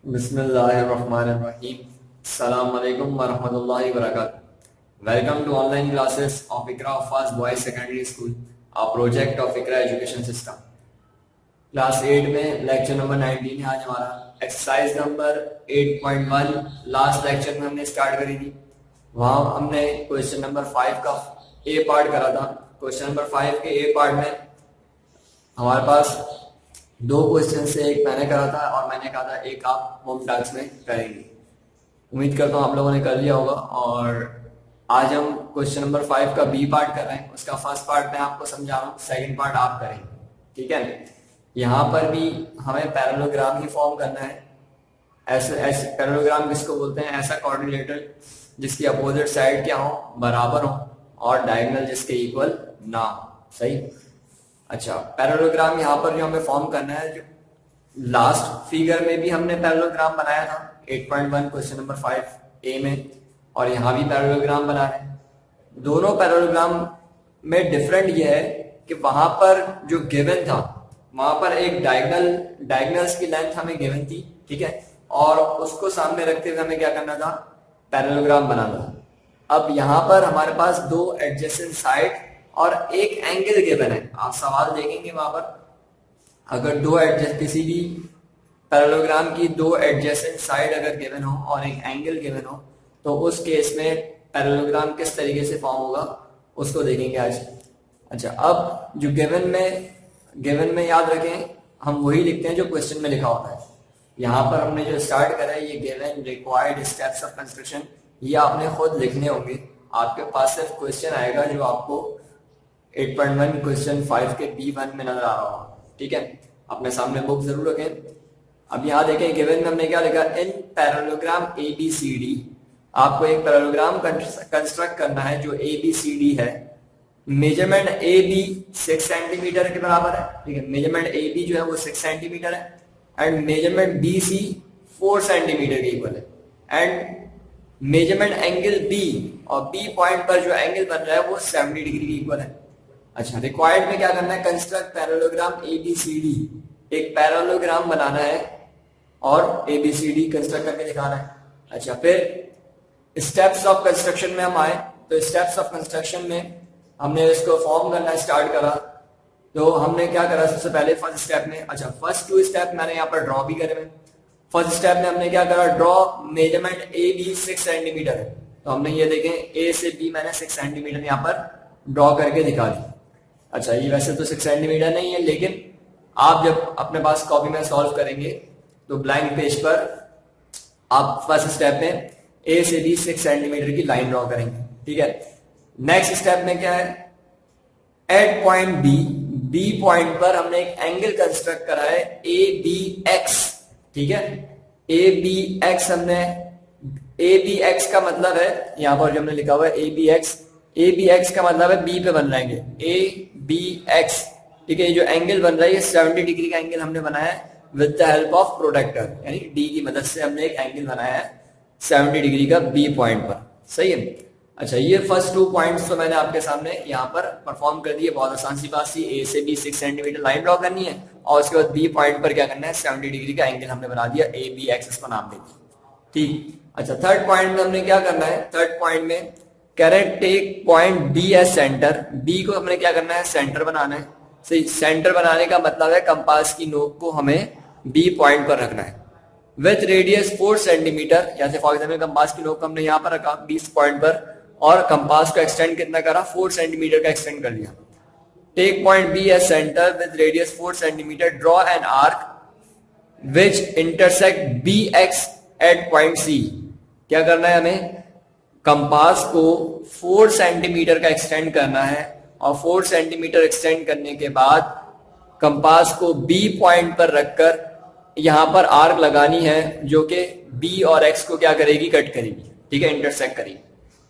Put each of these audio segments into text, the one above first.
बिस्मिल्लाहिर्रहमानिर्रहीम। अस्सलाम वालेकुम वरहमतुल्लाहि वबरकातुहू। Welcome to online classes of Iqra Huffaz boys secondary school, a project of Iqra education system. Class 8 में लेक्चर नंबर 19 है आज हमारा। एक्सरसाइज नंबर 8.1 लास्ट लेक्चर में हमने स्टार्ट करी थी। वहाँ हमने क्वेश्चन नंबर 5 का ए पार्ट करा था। क्वेश्चन नंबर 5 के ए पार्ट में हमारे पास दो क्वेश्चन से एक मैंने करा था और मैंने कहा था एक आप होम टास्क में करेंगे। उम्मीद करता हूँ आप लोगों ने कर लिया होगा। और आज हम क्वेश्चन नंबर 5 का बी पार्ट कर रहे हैं। उसका फर्स्ट पार्ट मैं आपको समझा रहा हूँ, सेकंड पार्ट आप करेंगे, ठीक है। यहाँ पर भी हमें पैरेललोग्राम ही फॉर्म करना है। ऐसे पैरेललोग्राम किसको बोलते हैं? ऐसा कोऑर्डिनेटर जिसकी अपोजिट साइड क्या हो, बराबर हो, और डायगोनल जिसके इक्वल ना हो। सही। अच्छा, पैरेललोग्राम यहाँ पर जो हमें फॉर्म करना है, जो लास्ट फिगर में भी हमने पैरेललोग्राम बनाया था 8.1 क्वेश्चन नंबर 5 ए में, और यहाँ भी पैरेललोग्राम बना है। दोनों पैरेललोग्राम में डिफरेंट ये है कि वहां पर जो गिवन था वहां पर एक डायगोनल्स की लेंथ हमें गिवन थी, ठीक है, और उसको सामने रखते हुए हमें क्या करना था? पैरेललोग्राम बनाना था। अब यहाँ पर हमारे पास दो एडजेसेंट साइड और एक एंगल गिवन है। आप सवाल देखेंगे वहां पर, अगर किसी भी पैरेललोग्राम की दो एडजेसेंट साइड अगर गिवन हो और एक एंगल गिवन हो, तो उस केस में पैरेललोग्राम किस तरीके से फॉर्म होगा उसको देखेंगे आज। अच्छा, अब जो गिवन में याद रखें, हम वही लिखते हैं जो क्वेश्चन में लिखा होता है। यहाँ पर हमने जो स्टार्ट करा है, ये given required steps of construction, ये आपने खुद लिखने होंगे। आपके पास सिर्फ क्वेश्चन आएगा जो आपको 8.1 क्वेश्चन 5 के B1 में नजर आ रहा होगा, ठीक है। अपने सामने बुक जरूर रखें। अब यहाँ देखें, गिवन में हमने क्या लिखा? इन पैरेललोग्राम ABCD, आपको एक पैरेललोग्राम कंस्ट्रक्ट करना है जो ABCD है। मेजरमेंट AB 6 सेंटीमीटर के बराबर है, ठीक है। मेजरमेंट AB जो है वो 6 सेंटीमीटर है, एंड मेजरमेंट BC 4 सेंटीमीटर के इक्वल है, एंड मेजरमेंट एंगल B और B पॉइंट पर जो एंगल बन रहा है वो 70 डिग्री के इक्वल है। अच्छा, रिक्वायर्ड में क्या करना है? कंस्ट्रक्ट पैरेललोग्राम ABCD, एक पैरेललोग्राम बनाना है और ABCD कंस्ट्रक्ट करके दिखाना है। अच्छा, फिर स्टेप्स ऑफ कंस्ट्रक्शन में हम आए, तो स्टेप्स ऑफ कंस्ट्रक्शन में हमने इसको फॉर्म करना स्टार्ट करा। तो हमने क्या करा सबसे पहले फर्स्ट स्टेप में? अच्छा, फर्स्ट 2 स्टेप मैंने यहाँ पर ड्रॉ भी करे हुए। फर्स्ट स्टेप में हमने क्या करा? ड्रॉ मेजरमेंट AB 6 सेंटीमीटर है, तो हमने ये देखें A से B मैंने 6 सेंटीमीटर यहाँ पर ड्रॉ करके दिखा दी। अच्छा, ये वैसे तो 6 सेंटीमीटर नहीं है, लेकिन आप जब अपने पास कॉपी में सॉल्व करेंगे तो ब्लैंक पेज पर आप फर्स्ट स्टेप में A से B 6 सेंटीमीटर की लाइन ड्रॉ करेंगे, ठीक है। नेक्स्ट स्टेप में क्या है? एट पॉइंट B पॉइंट पर हमने एक एंगल कंस्ट्रक्ट करा है ABX, ठीक है। ABX हमने, ABX का मतलब है यहां पर जो हमने लिखा हुआ है ABX का मतलब है B पे बन रहेंगे ABX, ठीक है। ये जो एंगल बन रहा है ये 70 डिग्री का एंगल हमने बनाया है with the help of protractor, यानी D की मदद से हमने एक एंगल बनाया है 70 डिग्री का B पॉइंट पर। सही है। अच्छा, ये फर्स्ट 2 पॉइंट्स तो मैंने आपके सामने यहाँ पर परफॉर्म कर दिए। बहुत आसान सी बात थी, A से B 6 सेंटीमीटर लाइन ड्रॉ करनी है और उसके बाद B पॉइंट पर क्या करना है? 70 डिग्री का एंगल हमने बना दिया, ABX इसको नाम दे दिया, ठीक। अच्छा, थर्ड पॉइंट में हमने क्या करना है? थर्ड पॉइंट में correct take point B as centre. B को हमने क्या करना है? सेंटर बनाना है। सही, सेंटर बनाने का मतलब है कंपास की नोक को हमें B पॉइंट पर रखना है विथ रेडियस 4 सेंटीमीटर। जैसे फॉर एग्जाम्पल कंपास की नोक को हमने यहाँ पर रखा 20 पॉइंट पर, और कंपास को एक्सटेंड कितना करा? 4 सेंटीमीटर का एक्सटेंड कर लिया। Take point B as centre with radius 4 centimetre, draw an arc which intersect BX at point C। क्या करना है हमें? कंपास को 4 सेंटीमीटर का एक्सटेंड करना है, और 4 सेंटीमीटर एक्सटेंड करने के बाद कंपास को B पॉइंट पर रखकर यहां पर आर्क लगानी है जो कि B और X को क्या करेगी? कट करेगी, ठीक है, इंटरसेक्ट करेगी।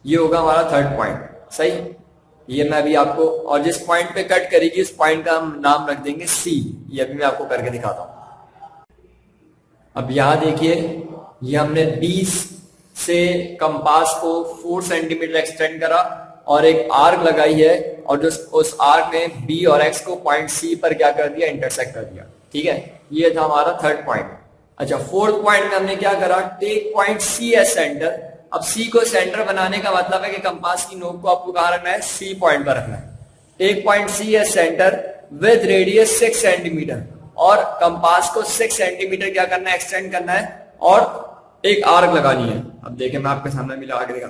ये होगा हमारा थर्ड पॉइंट। सही, ये मैं अभी आपको, और जिस पॉइंट पे कट करेगी उस पॉइंट का हम नाम रख देंगे C। ये अभी मैं आपको करके दिखाता हूं। अब यहां देखिए, ये हमने 20 से कंपास को 4 सेंटीमीटर एक्सटेंड करा और एक आर्क लगाई है, और जो उस आर्क में B और X को पॉइंट C पर क्या कर दिया? इंटरसेक्ट कर दिया, ठीक है। ये था हमारा थर्ड पॉइंट। अच्छा, फोर्थ पॉइंट में हमने क्या करा, take point C as centre. अब सी को सेंटर बनाने का मतलब है कि कंपास की नोक को आपको कहां रखना है, सी पॉइंट पर रखना है। Take point C as centre with radius 6 centimetre, और कंपास को 6 सेंटीमीटर क्या करना है, एक्सटेंड करना है, और एक आर्क लगानी है। अब देखें, मैं आपके सामने भी लगा के दिखा।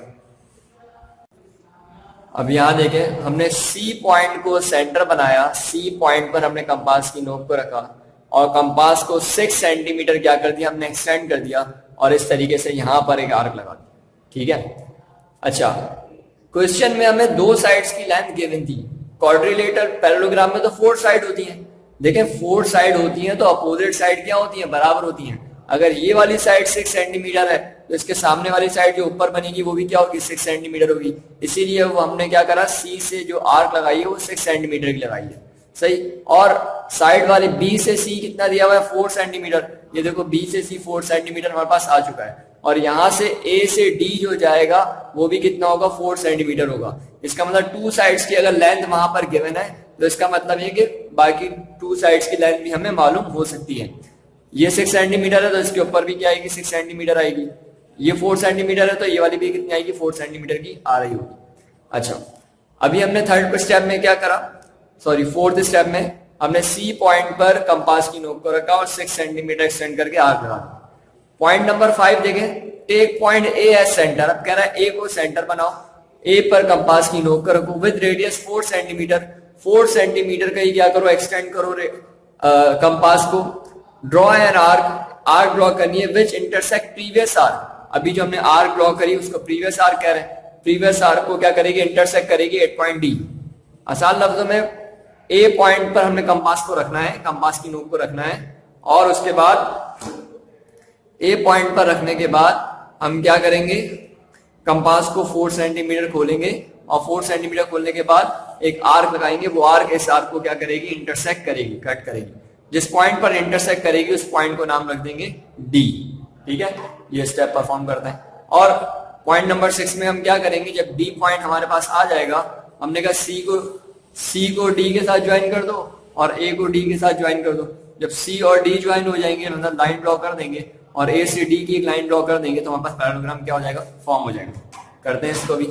अब यहां देखें, हमने सी पॉइंट को सेंटर बनाया, सी पॉइंट पर हमने कंपास की नोक को रखा और कंपास को 6 सेंटीमीटर क्या कर दिया, हमने एक्सटेंड कर दिया, और इस तरीके से यहां पर एक आर्क लगा दिया। ठीक है। अच्छा, क्वेश्चन में हमें दो साइड्स की लेंथ गिवन थी। क्वाड्रिलेटरल पैरेललोग्राम में तो 4 साइड होती हैं। देखें, 4 साइड होती हैं तो अपोजिट साइड क्या होती है, बराबर होती हैं। अगर ये वाली साइड 6 सेंटीमीटर है तो इसके सामने वाली साइड जो ऊपर बनेगी वो भी क्या होगी, 6 सेंटीमीटर होगी। इसीलिए वो हमने क्या करा, सी से जो आर्क लगाई है वो 6 सेंटीमीटर की लगाई है। सही। और साइड वाले बी से सी कितना दिया हुआ है, 4 सेंटीमीटर। ये देखो, बी से सी 4 सेंटीमीटर हमारे पास आ चुका है। और यहां से ए से डी जो जाएगा वो भी कितना होगा, 4 सेंटीमीटर होगा। इसका मतलब 2 साइड्स की अगर लेंथ वहां पर गिवन है तो इसका मतलब ये कि बाकी 2 साइड्स की लेंथ भी हमें मालूम हो सकती है। ये 6 सेंटीमीटर है तो इसके ऊपर भी क्या आएगी, 6 सेंटीमीटर आएगी। ये 4 सेंटीमीटर है तो ये वाली भी कितनी आएगी, 4 सेंटीमीटर की आ रही होगी। अच्छा, अभी हमने थर्ड स्टेप में क्या करा, सॉरी फोर्थ स्टेप में हमने सी पॉइंट पर कंपास की नोक को रखा और 6 सेंटीमीटर एक्सटेंड करके आर्क लगा। पॉइंट नंबर 5 देखें, take point A as centre. अब कह रहा है ए को सेंटर बनाओ, ए पर कंपास की नोक को रखो विद रेडियस 4 सेंटीमीटर। 4 सेंटीमीटर का ही क्या करो, एक्सटेंड करो कंपास को। Draw an arc, arc draw करनी है विच इंटरसेक्ट प्रीवियस आर्क। अभी जो हमने आर्क ड्रॉ करी उसको प्रीवियस आर्क कह रहे हैं। प्रीवियस आर्क को क्या करेगी, इंटरसेक्ट करेगी एट पॉइंट डी। आसान लफ्जों में ए पॉइंट पर हमने कंपास को रखना है, कंपास की नोक को रखना है, और उसके बाद ए पॉइंट पर रखने के बाद हम क्या करेंगे, कंपास को 4 सेंटीमीटर खोलेंगे और 4 सेंटीमीटर खोलने के बाद एक आर्क लगाएंगे। वो आर्क इस आर्क को क्या करेगी, इंटरसेक्ट करेगी, कट करेगी। जिस पॉइंट पर इंटरसेक्ट करेगी उस पॉइंट को नाम रख देंगे डी। ठीक है, ये स्टेप परफॉर्म करते हैं। और पॉइंट नंबर 6 में हम क्या करेंगे, जब डी पॉइंट हमारे पास आ जाएगा, हमने कहा सी को डी के साथ ज्वाइन कर दो और ए को डी के साथ ज्वाइन कर दो। जब सी और डी ज्वाइन हो जाएंगे, मतलब लाइन ड्रॉ कर देंगे और ए से डी की एक लाइन ड्रॉ कर देंगे तो हमारे पास पैरेललोग्राम क्या हो जाएगा, फॉर्म हो जाएगा। करते हैं इसको भी।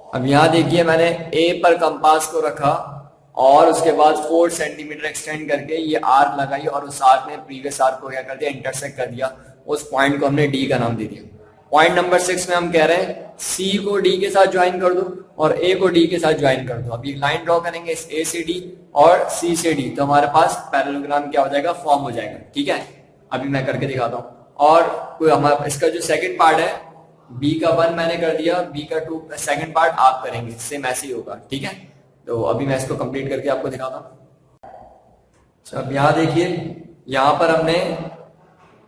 अब यहां देखिए, मैंने ए पर कंपास को रखा और उसके बाद 4 सेंटीमीटर एक्सटेंड करके ये आर्क लगाई और उस आर्क ने प्रीवियस आर्क को क्या कर दिया, इंटरसेक्ट कर दिया। उस पॉइंट को हमने डी का नाम दे दिया। पॉइंट नंबर 6 में हम कह रहे हैं सी को डी के साथ ज्वाइन कर दो और ए को डी के साथ ज्वाइन कर दो। अब ये लाइन ड्रॉ करेंगे ए से डी और सी से डी, तो हमारे पास पैरेललोग्राम क्या हो जाएगा, फॉर्म हो जाएगा। ठीक है, अभी मैं करके दिखाता हूँ। और कोई हमारा इसका जो सेकंड पार्ट है, बी का 1 मैंने कर दिया, बी का 2, सेकंड पार्ट आप करेंगे, सेम ऐसे ही होगा। ठीक है, तो अभी मैं इसको कंप्लीट करके आपको दिखाता हूँ। अब यहाँ देखिए, यहाँ पर हमने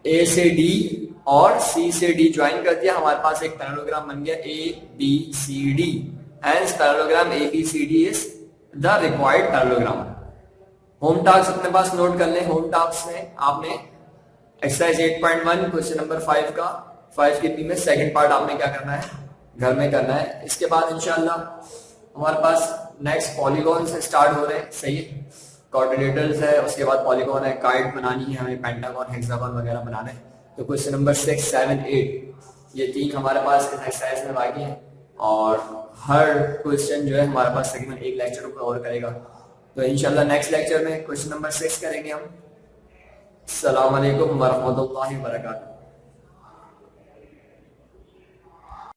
ए से डी और सी से डी ज्वाइन कर दिया, हमारे पास एक पैरेललोग्राम बन गया A B C D. Hence parallelogram A B C D is the required parallelogram. Home task अपने पास नोट कर लें। होम टास्क में आपने एक्सरसाइज 8.1 क्वेश्चन नंबर 5 का 5 के पी में सेकंड पार्ट आपने क्या करना है, घर में करना है। इसके बाद इंशाल्लाह हमारे पास नेक्स्ट पॉलीगॉन से स्टार्ट हो रहे हैं। सही है, क्वाड्रिलेटरल्स है, उसके बाद पॉलीगॉन है, काइट बनानी है हमें, पेंटागन, हेक्सागन वगैरह बनाने हैं। तो क्वेश्चन नंबर 6, 7, 8 ये 3 हमारे पास इस एक्सरसाइज में बाकी है और हर क्वेश्चन जो है हमारे पास तकरीबन एक लेक्चर को कवर करेगा। तो इंशाल्लाह नेक्स्ट लेक्चर में क्वेश्चन नंबर 6 करेंगे हम। अस्सलाम वालेकुम वरहमतुल्लाहि वबरकातुहू।